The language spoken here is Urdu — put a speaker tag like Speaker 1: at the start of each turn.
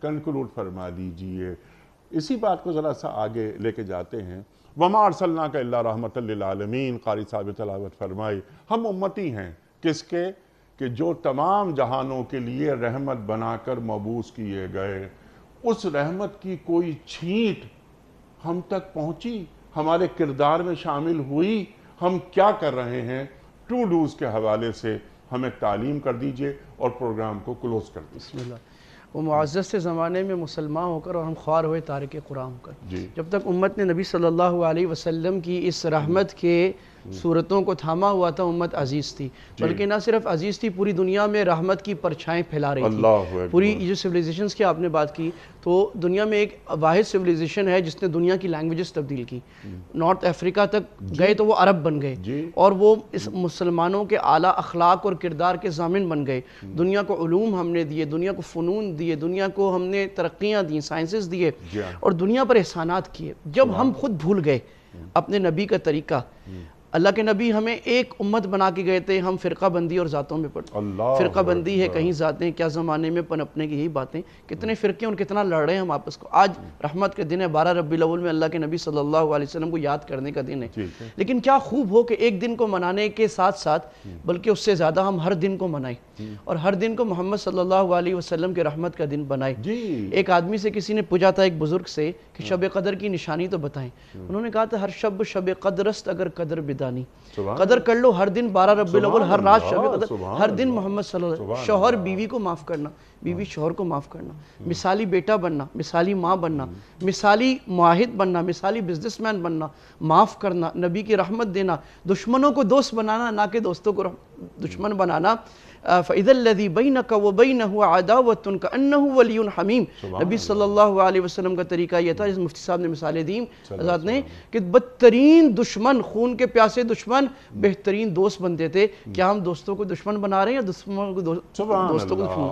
Speaker 1: کنکلوڈ فرما دیجئے. اسی بات کو ذرا سا آگے لے کے جاتے ہیں. وَمَا أَرْسَلْنَاكَ إِلَّا رَحْمَةً لِّلْعَالَمِينَ. قاری صاحب تلاوت فرمائی. ہم امتی ہیں کس کے؟ کہ جو تمام جہانوں کے لیے رحمت بنا کر مبعوث کیے گئے. اس رحمت کی کوئی چھینٹ ہم تک پہنچی؟ ہمارے کردار میں شامل ہوئی؟ ہم کیا کر رہے ہیں؟ ٹو ڈوز کے حوالے سے ہمیں تعلیم کر دیجئے اور پروگرام کو کلوز کر دیجئے.
Speaker 2: بسم اللہ. وہ معزز سے زمانے میں مسلمان ہو کر اور ہم خوار ہوئے تارک قرآن ہو کر. جب تک امت نے نبی صلی اللہ علیہ وسلم کی اس رحمت کے صورتوں کو تھاما ہوا تھا امت عزیز تھی. بلکہ نہ صرف عزیز تھی، پوری دنیا میں رحمت کی پرچھائیں پھیلا رہی تھی. پوری جو سویلائزیشنز کی آپ نے بات کی تو دنیا میں ایک واحد سویلائزیشن ہے جس نے دنیا کی لینگویجز تبدیل کی. نارتھ افریقہ تک گئے تو وہ عرب بن گئے اور وہ اس مسلمانوں کے اعلیٰ اخلاق اور کردار کے ضامن بن گئے. دنیا کو علوم ہم نے دیے، دنیا کو فنون دیے، دنیا کو ہم نے ترقیاں دیں، سائنسز دیے اور دنیا پر احسانات کیے. جب ہم خود بھول گئے اپنے نبی کا طریقہ، اللہ کے نبی ہمیں ایک امت بنا کے گئے تھے، ہم فرقہ بندی اور ذاتوں میں پڑ. فرقہ بندی ہے کہیں ذاتیں، کیا زمانے میں پنپنے کی یہی باتیں. کتنے فرقے اور کتنا لڑ رہے ہیں ہم آپس کو. آج رحمت کے دن ہے، 12 ربیع الاول میں اللہ کے نبی صلی اللہ علیہ وسلم کو یاد کرنے کا دن ہے. لیکن کیا خوب ہو کہ ایک دن کو منانے کے ساتھ ساتھ بلکہ اس سے زیادہ ہم ہر دن کو منائیں اور ہر دن کو محمد صلی اللہ علیہ وسلم کے رحمت کا دن بنائیں. ایک آدمی سے کسی نے پوچھا تھا، ایک بزرگ سے، کہ شب قدر کی نشانی تو بتائیں. انہوں نے کہا تھا ہر شب قدر است اگر قدر بدانی. قدر کر لو ہر دن 12 ربیع الاول، ہر رات شب قدر، ہر دن محمد صلی اللہ علیہ وسلم. شوہر بیوی کو معاف کرنا، بیوی شوہر کو معاف کرنا، مثالی بیٹا بننا، مثالی ماں بننا، مثالی معاہد بننا، مثالی بزنس مین بننا، معاف کرنا، نبی کی رحمت دینا، دشمنوں کو دوست بنانا نہ کہ دوستوں کو دشمن بنانا. فَإِذَا الَّذِي بَيْنَكَ وَبَيْنَهُ عَدَاوَةٌ كَأَنَّهُ وَلِيٌّ حَمِيمٌ. نبی صلی اللہ علیہ وسلم کا طریقہ یہ تھا، جس مفتی صاحب نے مثالیں دیں حضرات نے، کہ بدترین دشمن، خون کے پیاسے دشمن بہترین دوست بنتے تھے. کیا ہم دوستوں کو دشمن بنا رہے ہیں یا دشمنوں کو دوستوں کو دشمن؟